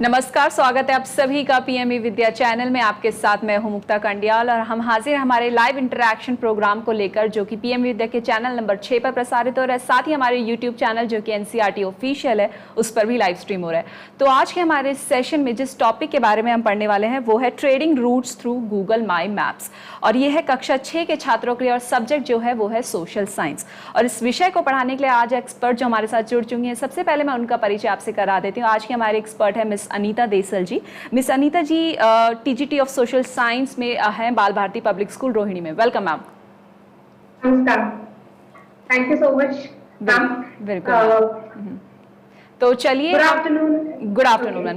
नमस्कार, स्वागत है आप सभी का PMeVIDYA चैनल में। आपके साथ मैं हूं मुक्ता कंडियाल और हम हाजिर हैं हमारे लाइव इंटरेक्शन प्रोग्राम को लेकर, जो कि PMeVIDYA के चैनल नंबर 6 पर प्रसारित हो रहा है। साथ ही हमारे YouTube चैनल जो कि ncertofficial है, उस पर भी लाइव स्ट्रीम हो रहा है। तो आज के हमारे सेशन में जिस टॉपिक के बारे में हम पढ़ने वाले हैं वो है trading roots through Google my maps, और ये है कक्षा 6 के छात्रों के लिए, और सब्जेक्ट जो है वो है सोशल साइंस। और इस विषय को पढ़ाने के लिए आज एक्सपर्ट जो हमारे साथ जुड़ चुकी हैं, सबसे पहले मैं उनका परिचय आपसे करा देती हूँ। आज की हमारे एक्सपर्ट है miss Anita Desal ji. Miss Anita ji TGT of social science में हैं, बाल भारती पब्लिक स्कूल रोहिणी में। Welcome ma'am. नमस्कार, thank you so much ma'am. बिल्कुल। तो चलिए, good afternoon ma'am.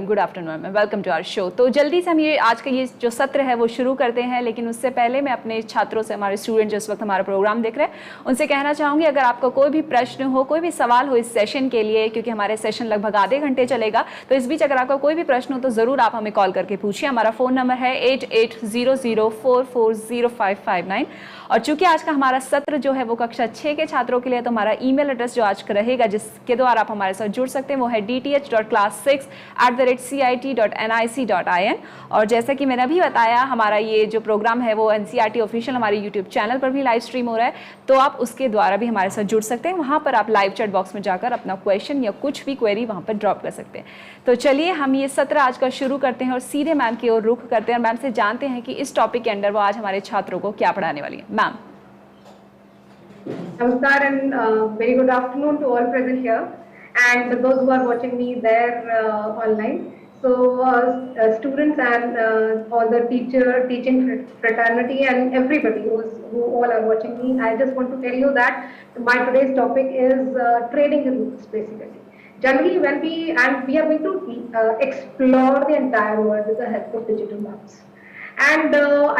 Good afternoon ma'am, welcome to our show. तो जल्दी से हम ये आज का ये जो सत्र है वो शुरू करते हैं, लेकिन उससे पहले मैं अपने छात्रों से, हमारे स्टूडेंट जो इस वक्त हमारा प्रोग्राम देख रहे हैं, उनसे कहना चाहूँगी, अगर आपका कोई भी प्रश्न हो, कोई भी सवाल हो इस सेशन के लिए, क्योंकि हमारे सेशन लगभग आधे घंटे चलेगा, तो इस बीच अगर आपका कोई भी प्रश्न हो तो ज़रूर आप हमें कॉल करके पूछिए। हमारा फ़ोन नंबर है 8800440559। और चूंकि आज का हमारा सत्र जो है वो कक्षा 6 के छात्रों के लिए, तो हमारा ईमेल एड्रेस जो आज का रहेगा, जिसके द्वारा आप हमारे साथ जुड़ सकते हैं, वो है dth.class6@cit.nic.in। और जैसा कि मैंने अभी बताया, हमारा ये जो प्रोग्राम है वो NCERT ऑफिशियल हमारे यूट्यूब चैनल पर भी लाइव स्ट्रीम हो रहा है, तो आप उसके द्वारा भी हमारे साथ जुड़ सकते हैं। वहाँ पर आप लाइव चैट बॉक्स में जाकर अपना क्वेश्चन या कुछ भी क्वेरी वहाँ पर ड्रॉप कर सकते हैं। तो चलिए हम ये सत्र आज का शुरू करते हैं और सीधे मैम की ओर रुख करते हैं, और मैम से जानते हैं कि इस टॉपिक के अंदर वो आज हमारे छात्रों को क्या पढ़ाने वाली है। Ma'am. Namaskar and very good afternoon to all present here and those who are watching me there online. So students and all the teaching fraternity and everybody who all are watching me, I just want to tell you that my today's topic is trading routes basically. Generally when we are going to explore the entire world with the help of digital maps. And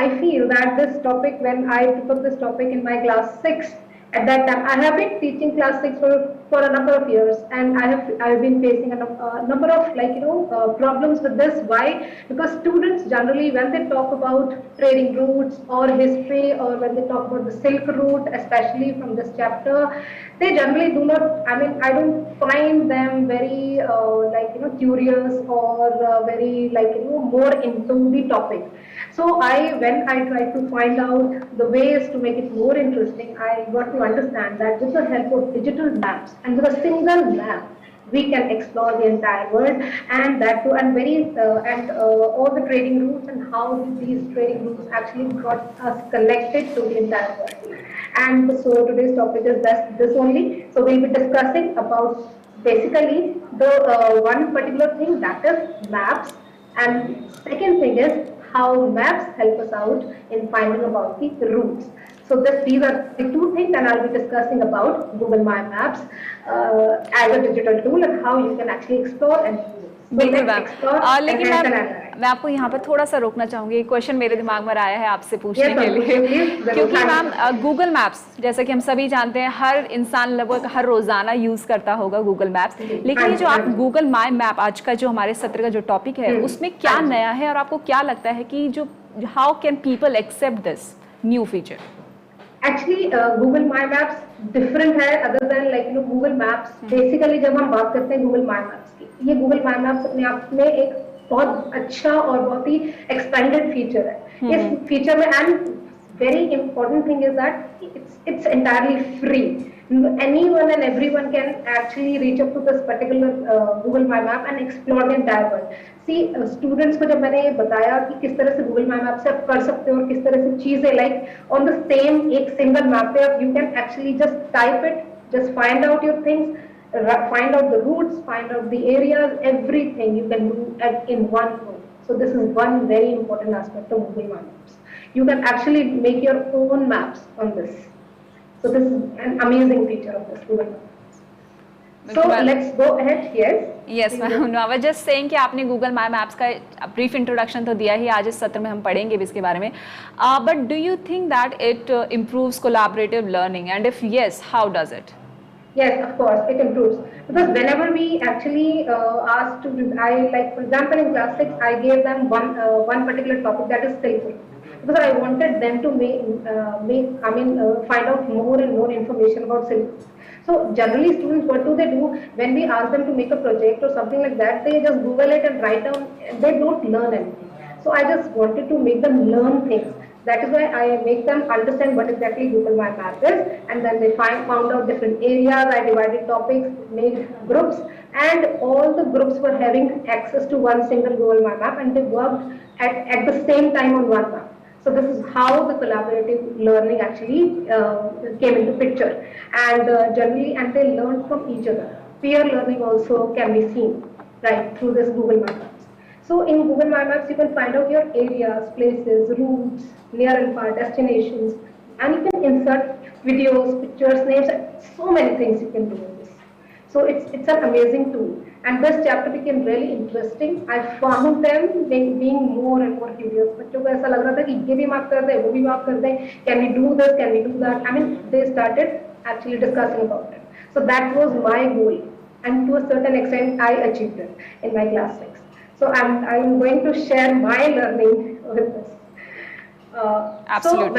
I feel that this topic, when I took up this topic in my class 6, at that time I have been teaching class 6 for a number of years, and I have been facing a number of problems with this. Why? Because students generally, when they talk about trading routes or history, or when they talk about the Silk Route, especially from this chapter, they generally do not, I don't find them very curious or very more into the topic. So when I tried to find out the ways to make it more interesting, I got to understand that with the help of digital maps and with a single map, we can explore the entire world, and that too, and all the trading routes and how these trading routes actually got us connected to the entire world. And so today's topic is this only. So we'll be discussing about basically the one particular thing, that is maps, and second thing is how maps help us out in finding about the routes. So these are the two things, and I'll be discussing about Google My Maps as a digital tool and how you can actually explore and use it. बिल्कुल ma'am. लेकिन मैं आपको यहाँ पर थोड़ा सा रोकना चाहूंगी। एक क्वेश्चन मेरे दिमाग में आया है आपसे पूछने के लिए, क्योंकि मैम गूगल मैप्स, जैसा कि हम सभी जानते हैं, हर इंसान लगभग हर रोजाना यूज करता होगा गूगल मैप्स, लेकिन ये जो आप गूगल माई मैप, आज का जो हमारे सत्र का जो टॉपिक है, उसमें क्या नया है, और आपको क्या लगता है कि जो how can people accept this new feature? Actually, Google My Maps different है other than Google Maps. Basically जब हम बात करते हैं Google My Maps की, ये Google My Maps अपने आप में एक बहुत अच्छा और बहुत ही expanded feature है। इस feature में, and very important thing is that it's entirely free. Anyone and everyone can actually reach up to this particular Google My Map and explore the entire world. See, students को जब मैंने ये बताया कि किस तरह से Google My Map से आप कर सकते हो, और किस तरह से चीजें on the same एक single map पे you can actually just type it, just find out your things, find out the routes, find out the areas, everything you can do in one go. So this is one very important aspect of Google My Maps. You can actually make your own maps on this. So this is an amazing feature of this Google Maps. So let's go ahead. Yes, ma'am. No, I was just saying कि आपने Google My Maps का brief introduction तो दिया ही, आज इस सत्र में हम पढ़ेंगे भी इसके बारे में. But do you think that it improves collaborative learning, and if yes, how does it? Yes, of course, it improves, because whenever we actually ask students, for example in class 6, I gave them one particular topic, that is Silk Route. because I wanted them to find out more and more information about Silk Route. So generally students, what do they do when we ask them to make a project or something like that? They just Google it and write down, they don't learn anything. So I just wanted to make them learn things. That is why I make them understand what exactly Google My Map is, and then they found out different areas. I divided topics, made groups, and all the groups were having access to one single Google My Map, and they worked at the same time on one map. So this is how the collaborative learning actually came into picture, and generally, and they learned from each other. Peer learning also can be seen, right, through this Google My Map. So in Google My Maps, you can find out your areas, places, routes, near and far destinations, and you can insert videos, pictures, names, and so many things you can do with this. So it's an amazing tool. And this chapter became really interesting. I found them being more and more curious. बच्चों को ऐसा लग रहा था कि ये भी माफ कर दे, वो भी माफ कर दे. Can we do this? Can we do that? I mean, they started actually discussing about it. So that was my goal, and to a certain extent, I achieved it in my class 6. So I'm going to share my learning with this. Absolutely. So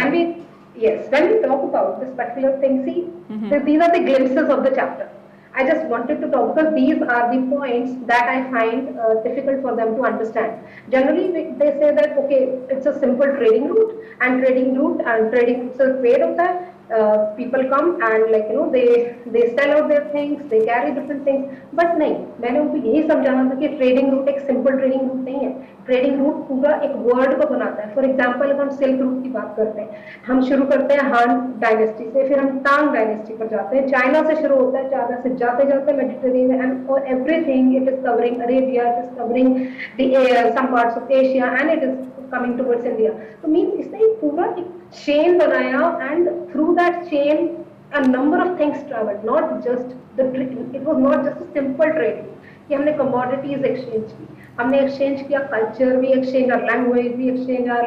when we talk about this particular thing, see, these are the glimpses of the chapter. I just wanted to talk because these are the points that I find difficult for them to understand. Generally, they say that okay, it's a simple trading route, and trading so trade of that. People come and they sell out their things, they carry different things. But नहीं, मैंने उनको यही समझाना था कि trading route एक simple trading route नहीं है. ट्रेडिंग रूट पूरा एक वर्ड को बनाता है. फॉर एग्जांपल अगर हम सिल्क रूट की बात करते हैं, हम शुरू करते हैं हान डायनेस्टी से, फिर हम टांग डायनेस्टी पर जाते हैं. चाइना से शुरू होता है, चाइना से जाते जाते मेडिटेरेनियन एंड और everything it is covering Arabia, it is covering the some parts of Asia and it is coming towards India. So means इसने एक पूरा एक chain बनाया, and through that chain a number of things traveled. Not just it was not just a simple trade कि हमने commodities exchange की, हमने exchange किया culture भी exchange, our language भी exchange, our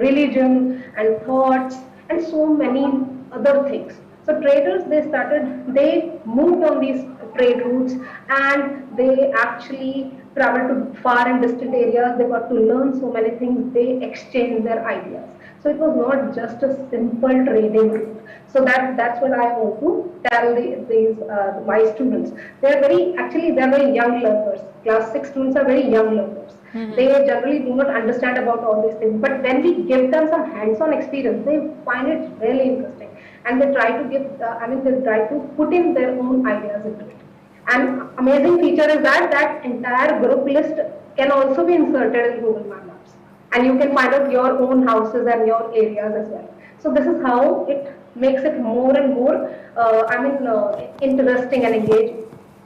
religion and thoughts and so many other things. So traders, they moved on these trade routes, and they actually traveled to far and distant areas. They got to learn so many things. They exchanged their ideas. So it was not just a simple trading route. So that's what I want to tell my students. They're very young learners. Class 6 students are very young learners. They generally do not understand about all these things. But when we give them some hands-on experience, they find it really interesting. And they try to they try to put in their own ideas into it. And amazing feature is that entire group list can also be inserted in Google My Maps. And you can find out your own houses and your areas as well. So this is how it makes it more and more, interesting and engaging.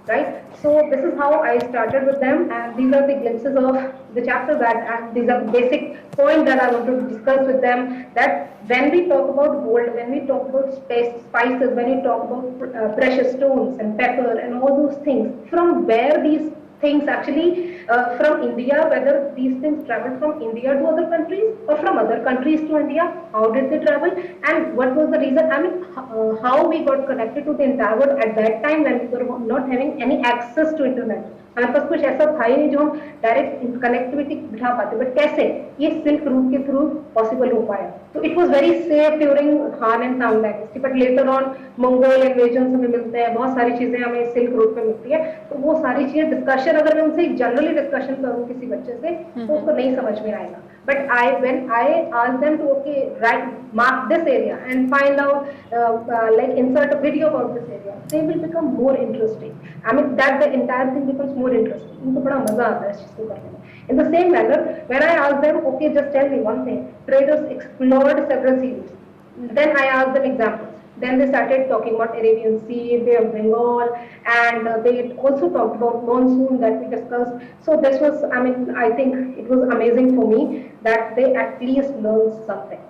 Right? So this is how I started with them, and these are the glimpses of the chapter and these are the basic points that I want to discuss with them, that when we talk about gold, when we talk about spices, when we talk about precious stones and pepper and all those things, from where these things actually from India, whether these things traveled from India to other countries or from other countries to India, how did they travel and what was the reason, how we got connected to the entire world at that time when we were not having any access to internet. हमारे पास कुछ ऐसा था ही नहीं जो हम direct connectivity बिठा पाते, but कैसे ये सिल्क रूट के थ्रू पॉसिबल हो पाया. तो it was very safe during Han and Tang dynasty, but later on Mongol invasion हमें मिलते हैं, बहुत सारी चीजें हमें सिल्क रूट पे मिलती है. तो वो सारी चीजें डिस्कशन अगर मैं उनसे जनरली डिस्कशन करूँ किसी बच्चे से तो उसको नहीं समझ में आएगा. But when I ask them to mark this area and find out, insert a video about this area, they will become more interesting. That the entire thing becomes more interesting. उनको बड़ा मजा आता है इस चीज को करने में. In the same manner, when I ask them, okay, just tell me one thing. Traders explored several series. Then I asked them examples. Then they started talking about Arabian Sea, Bay of Bengal, and they also talked about monsoon that we discussed. So this was, I think it was amazing for me that they at least learned something,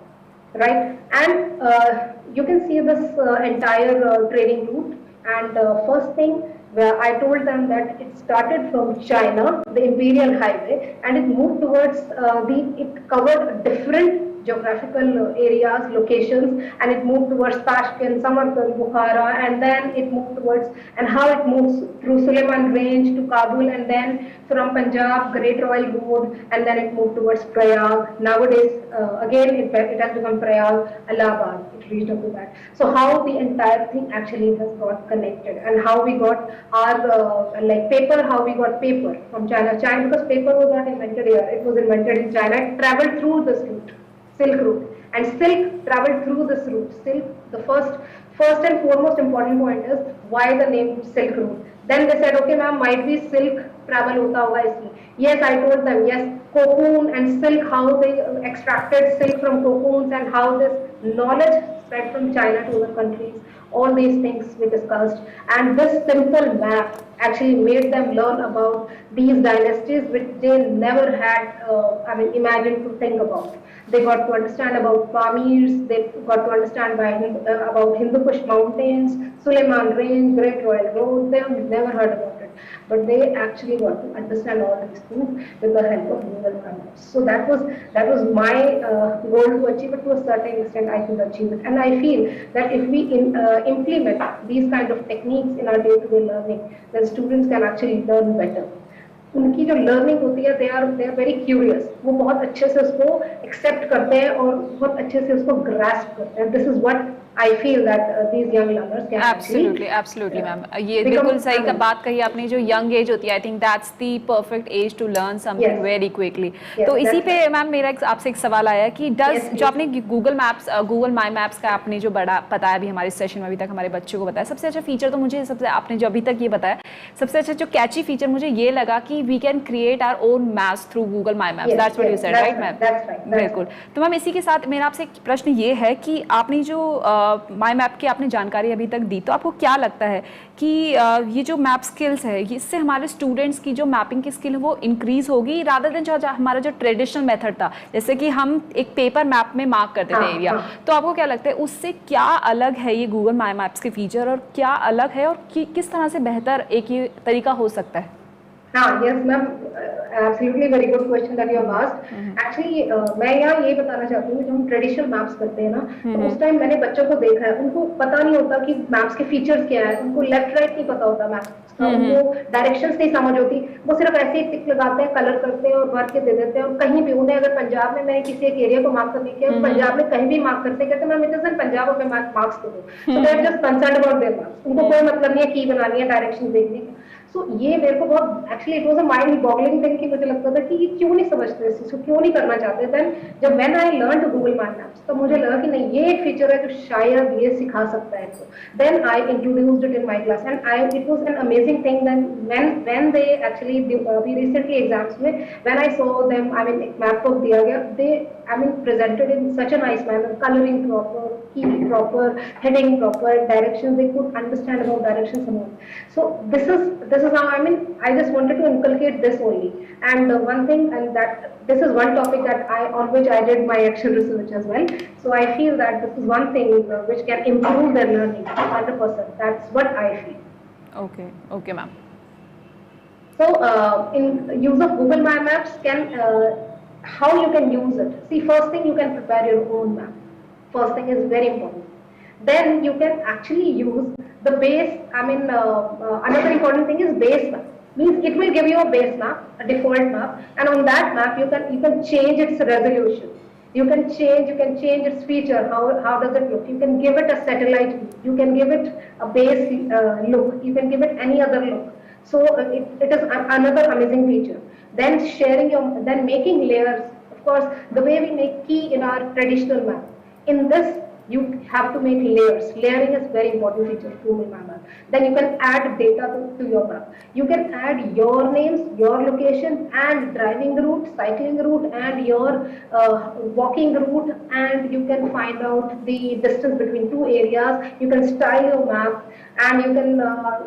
right? And you can see this entire trading route. And first thing, where I told them that it started from China, the Imperial Highway, and it moved towards it covered different geographical areas, locations, and it moved towards Tashkent, Samarkand, Bukhara, and then it moved towards, and how it moves through Suleiman Range to Kabul, and then from Punjab, Great Royal Road, and then it moved towards Prayag. Nowadays, again, it has become Prayag, Allahabad. It reached up to that. So how the entire thing actually has got connected, and how we got our like paper, how we got paper from China. China, because paper was not invented here; it was invented in China. It traveled through this route, Silk Route, and silk traveled through this route. Silk, the first and foremost important point is why the name Silk Route. Then they said, okay, ma'am, might be silk travel hota hoga isliye. Yes, I told them, yes, cocoon and silk, how they extracted silk from cocoons and how this knowledge spread from China to other countries. All these things we discussed, and this simple map actually made them learn about these dynasties which they never had, imagined to think about. They got to understand about Pamirs, they got to understand about Hindu Kush Mountains, Suleiman Range, Great Royal Road. They have never heard about it, but they actually got to understand all these things with the help of Google Maps. So that was my goal to achieve it. To a certain extent, I could achieve it, and I feel that if we implement these kind of techniques in our day-to-day learning, then students can actually learn better. उनकी जो learning होती है, they are very curious. वो बहुत अच्छे से उसको accept करते हैं और बहुत अच्छे से उसको ग्रास्प करते हैं. This is what I feel that these young learners can absolutely ma'am. ये बिल्कुल सही का बात कही आपने. जो young age होती है, I think that's the perfect age to learn something very quickly. तो इसी पे मैम मेरा आपसे एक सवाल आया कि जो आपने Google My Maps का आपने जो बड़ा बताया अभी हमारे सेशन में, अभी तक हमारे बच्चों को बताया, सबसे अच्छा फीचर तो मुझे आपने जो अभी तक ये बताया, सबसे अच्छा जो कैची फीचर मुझे ये लगा कि we can create our own maps through Google My Maps. That's what you said, right ma'am? That's right. बिल्कुल. तो मैम इसी के साथ मेरा आपसे एक प्रश्न ये है कि आपने जो माई मैप की आपने जानकारी अभी तक दी, तो आपको क्या लगता है कि ये जो मैप स्किल्स है, इससे हमारे स्टूडेंट्स की जो मैपिंग की स्किल है वो इंक्रीज होगी रादर देन जो हमारा जो ट्रेडिशनल मेथड था, जैसे कि हम एक पेपर मैप में मार्क करते थे एरिया, तो आपको क्या लगता है उससे क्या अलग है ये गूगल माई मैप्स के फीचर, और क्या अलग है और किस तरह से बेहतर एक ये तरीका हो सकता है? Yes, ma'am. Absolutely very good question that you have asked. Actually, मैं यहाँ ये बताना चाहती हूँ, जब हम ट्रेडिशनल मैप्स करते हैं ना, तो उस टाइम मैंने बच्चों को देखा है, उनको पता नहीं होता कि मैप्स के फीचर्स क्या है, उनको लेफ्ट राइट नहीं पता होता मैप्स का, उनको डायरेक्शंस नहीं समझ होती, वो सिर्फ ऐसे ही टिक लगाते हैं, कलर करते हैं और भर के दे देते हैं. और कहीं भी उन्हें अगर पंजाब में मैंने किसी एक एरिया को मार्क करने किया, पंजाब में कहीं भी मार्क करते कहते ma'am it is in Punjab और मैं मार्क्स दे दूँ. So they are just concerned about their marks. उनको कोई मतलब नहीं है की बनानी है, डायरेक्शन देखने की. सो ये मेरे को बहुत actually it was a mind boggling thing कि मुझे लगता था कि ये क्यों नहीं समझते इस चीज को, क्यों नहीं करना चाहते. देन जब when I learn to Google my maps, तो मुझे लगा कि नहीं ये एक फीचर है जो शायद ये सिखा सकता है इनको. Then I introduced it in my class and it was an amazing thing. Then when they actually अभी रिसेंटली एग्जाम्स में when I saw them, I mean एक मैप बुक दिया गया, they presented in such a nice manner, coloring proper, key proper, heading proper, directions, they could understand about directions and all. So this is how, I just wanted to inculcate this only. And one thing, and that this is one topic that on which I did my action research as well. So I feel that this is one thing which can improve their learning 100%. That's what I feel. Okay ma'am. So in use of Google My Maps how you can use it. See, first thing, you can prepare your own map. First thing is very important. Then you can actually use the base. Another important thing is base map. Means it will give you a base map, a default map, and on that map you can change its resolution. You can change its feature. How does it look? You can give it a satellite view. You can give it a base look. You can give it any other look. So it is another amazing feature. Then then making layers. Of course, the way we make key in our traditional map. In this, you have to make layers. Layering is very important feature to my map. Then you can add data to your map. You can add your names, your location, and driving route, cycling route, and your walking route, and you can find out the distance between two areas. You can style your map, and you can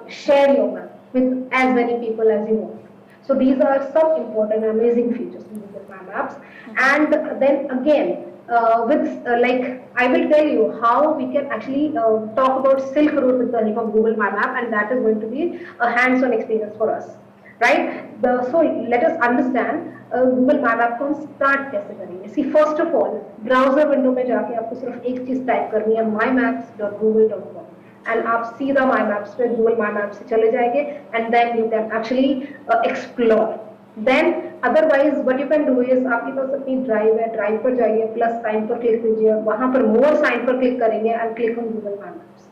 share your map with as many people as you want. So these are some important, amazing features in Google My Maps. And then again, I will tell you how we can actually talk about Silk Route with the help of Google My Map, and that is going to be a hands-on experience for us, right? So let us understand Google map आपको हम start कैसे करेंगे? See first of all browser window में जाके आपको सिर्फ एक चीज टाइप करनी है, mymaps.google.com, एंड आप सीधा माई मैप्स पे गूगल माई मैप्स से चले जाएंगे and then you can actually explore. Then otherwise what you can do is, आपके पास अपनी ड्राइव है, ड्राइव पर जाइए, प्लस साइन पर क्लिक कीजिए, वहां पर मोर साइन पर क्लिक करेंगे and click on Google my maps.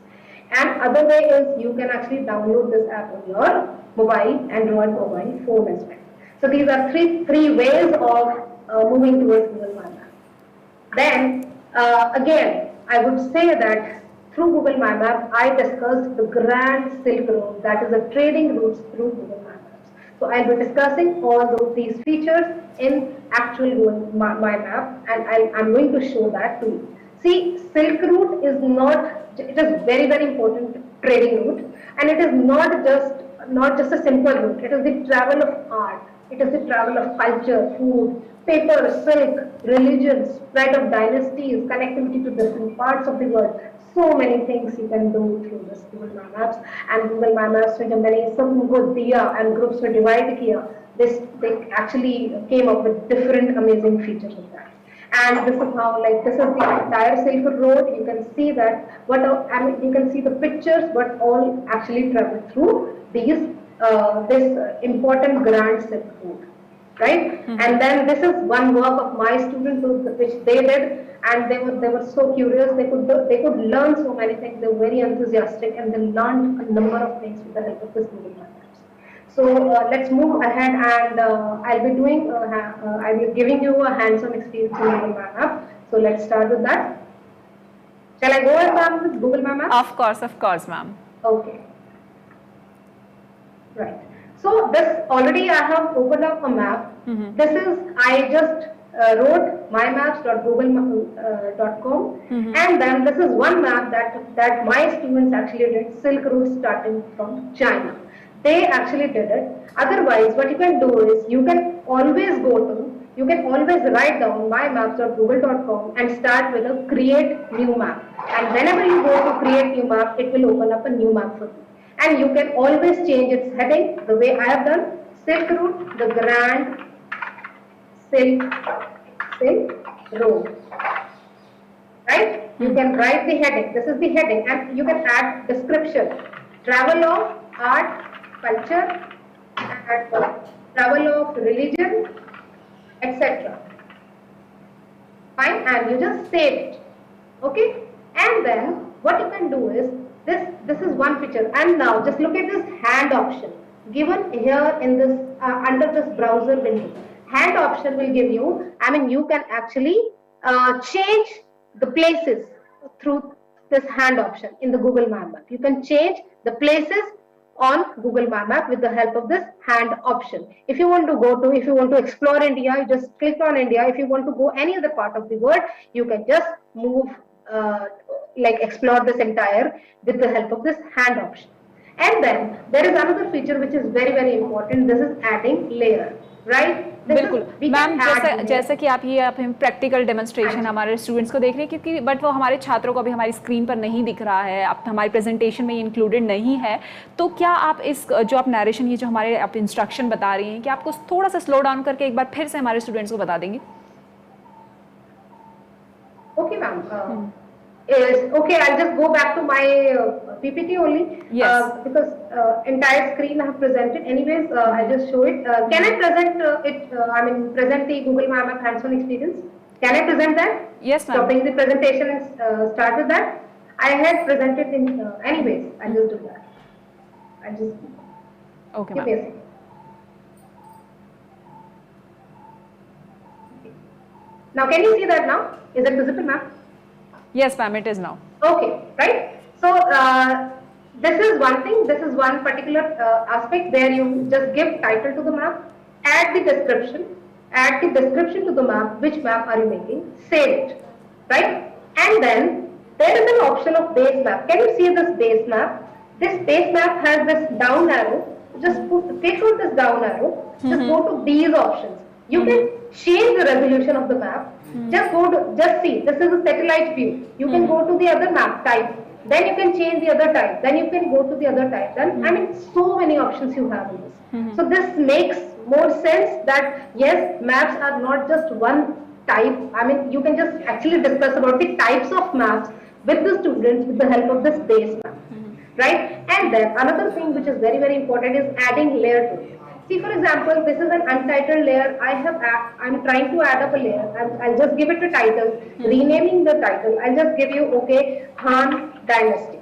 And other way is you can actually download this app on your mobile, Android mobile phone as well. So these are three ways of moving towards Google My Map. Then again, I would say that through Google My Map, I discussed the Grand Silk Road, that is the trading routes through Google My Maps. So I'll be discussing all these features in actual Google My Map, and I'm going to show that to you. See, Silk Route is not, it is very, very important trading route, and it is not just a simple route. It is the travel of art. It is the travel of culture, food, paper, silk, religion, spread of dynasties, connectivity to different parts of the world. So many things you can do through this Google My Maps. And Google My Maps में जब मैंने सबको दिया and groups में divide किया, they actually came up with different amazing features of that. And this is how, like, this is the entire Silk Road. You can see that you can see the pictures, but all actually travel through these this important Grand Silk Road, right? And then this is one work of my students which they did, and they were so curious. They could learn so many things. They were very enthusiastic, and they learned a number of things with the help of this Google Maps. So let's move ahead, and I'll be giving you a hands-on experience in Google My Map. So let's start with that. Shall I go ahead with Google My Map? Of course, ma'am. Okay. Right. So this already I have opened up a map. This is, I just wrote mymaps.google.com, and then this is one map that my students actually did, Silk Route starting from China. They actually did it. Otherwise, what you can do is you can always write down mymaps.google.com and start with a create new map. And whenever you go to create new map, it will open up a new map for you. And you can always change its heading the way I have done. Silk Route, the Grand Silk Road. Right? You can write the heading. This is the heading, and you can add description. Travel of art, culture, and travel of religion, etc. Fine, and you just save it. Okay, and then what you can do is this is one picture, and now just look at this hand option given here in this under this browser window. Hand option will give you, you can actually change the places through this hand option in the Google My Map. You can change the places on Google My Map with the help of this hand option. If you want to explore India, you just click on India. If you want to go any other part of the world, you can just move, explore this entire with the help of this hand option. And then there is another feature which is very, very important. This is adding layer, right? बिल्कुल ma'am, जैसे कि आप practical demonstration हमारे students को देख रहे हैं, क्योंकि बट वो हमारे छात्रों को अभी हमारी स्क्रीन पर नहीं दिख रहा है, आप हमारी प्रेजेंटेशन में इंक्लूडेड नहीं है, तो क्या आप इस जो आप नरेशन, ये जो हमारे आप इंस्ट्रक्शन बता रही हैं, कि आपको थोड़ा सा स्लो डाउन करके एक बार फिर से हमारे स्टूडेंट्स को बता देंगे? Okay ma'am, okay, I'll just go back to my PPT only. Yes. Because entire screen I have presented. Anyways, I just show it. Can I present present the Google My Map hands-on experience? Can I present that? Yes, ma'am. Stopping the presentation and start with that. I had presented in. Anyways, I'll just do that. I'll just. Okay, ma'am. Now, can you see that now? Is it visible, ma'am? Yes, ma'am, it is now. Okay, right? So this is one thing. This is one particular aspect where you just give title to the map, add the description to the map. Which map are you making? Save it, right? And then there is an option of base map. Can you see this base map? This base map has this down arrow. Just click on this down arrow. Just go to these options. You can change the resolution of the map. Just see, this is a satellite view. You can go to the other map type. Then you can change the other type. Then you can go to the other type. Then, so many options you have in this. So this makes more sense that yes, maps are not just one type. I mean, you can just actually discuss about the types of maps with the students with the help of this base map, right? And then another thing which is very, very important is adding layer to it. See, for example, this is an untitled layer. I'm trying to add up a layer. I'll just give it a title, renaming the title. I'll just give you, okay, Han Dynasty.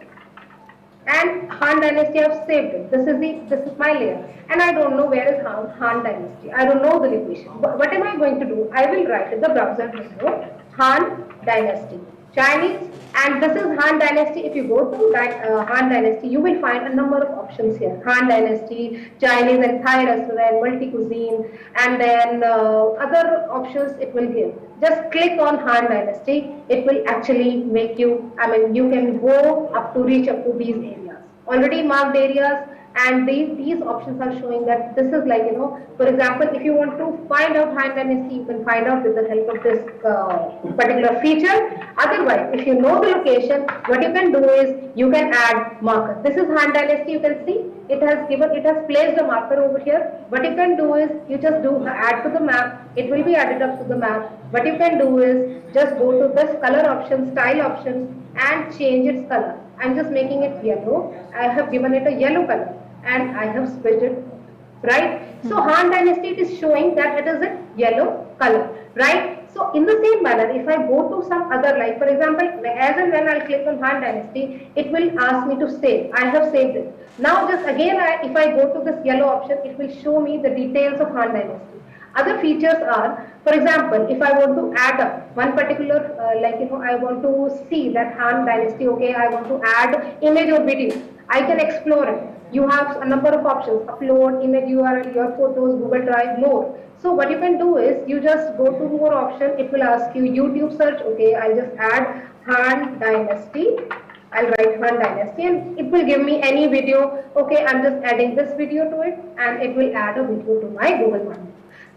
And Han Dynasty, I've saved it. This is my layer. And I don't know where is Han Dynasty. I don't know the location. But what am I going to do? I will write in the browser window Han Dynasty. Chinese, and this is Han Dynasty. If you go to Han Dynasty, you will find a number of options here. Han Dynasty, Chinese and Thai restaurant, multi-cuisine, and then other options it will give. Just click on Han Dynasty. It will actually make you, I mean, you can go up to reach up to these areas. Already marked areas, and these options are showing that this is like, for example, if you want to find out Han Dynasty, you can find out with the help of this particular feature. Otherwise, if you know the location, what you can do is you can add marker. This is Han Dynasty, you can see it has placed a marker over here. What you can do is you just do add to the map. It will be added up to the map. What you can do is just go to this color option, style options, and change its color. I'm just making it yellow. I have given it a yellow color and I have switched it, right? So Han Dynasty, it is showing that it is a yellow color, right? So in the same manner, if I go to some other, like for example, as and when I'll click on Han Dynasty, it will ask me to save. I have saved it. Now just again, if I go to this yellow option, it will show me the details of Han Dynasty. Other features are, for example, if I want to add up one particular, I want to see that Han Dynasty, okay, I want to add image or video, I can explore it. You have a number of options, upload, image URL, your photos, Google Drive, more. So what you can do is, you just go to more option, it will ask you YouTube search, okay, I'll just add Han Dynasty. I'll write Han Dynasty and it will give me any video. Okay, I'm just adding this video to it and it will add a video to my Google Map.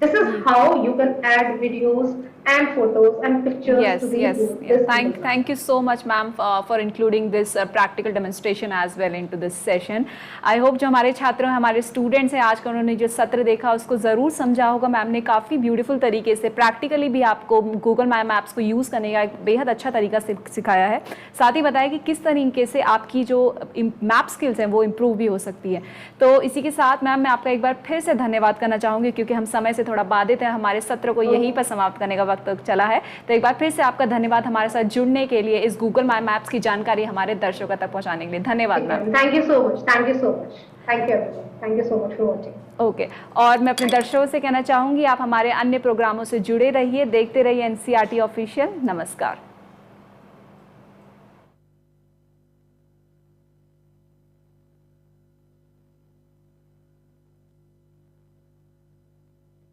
This is how you can add videos and photos and pictures to the Thank you so much, ma'am, for including this practical demonstration as well into this session. I hope जो हमारे छात्र हमारे students हैं आज का उन्होंने जो सत्र देखा उसको ज़रूर समझा होगा। मैम ने काफ़ी ब्यूटीफुल तरीके से प्रैक्टिकली भी आपको गूगल मैप्स को यूज़ करने का एक बेहद अच्छा तरीका सिखाया है। साथ ही बताया कि किस तरीके से आपकी जो मैप स्किल्स हैं वो इम्प्रूव भी हो सकती है। तो इसी के साथ मैम मैं आपका एक बार फिर से धन्यवाद करना चाहूँगी क्योंकि हम समय से थोड़ा बाधित हैं, हमारे सत्र को यहीं पर समाप्त करने का वक्त चला है। तो एक बार फिर से आपका धन्यवाद हमारे साथ जुड़ने के लिए, इस गूगल माई मैप्स की जानकारी हमारे दर्शकों तक पहुंचाने के लिए। धन्यवाद ma'am. Thank you so much, thank you so much, thank you so much for watching. Okay, और मैं अपने दर्शकों से कहना चाहूंगी आप हमारे अन्य प्रोग्रामों से जुड़े रहिए, देखते रहिए NCERT ऑफिशियल। नमस्कार।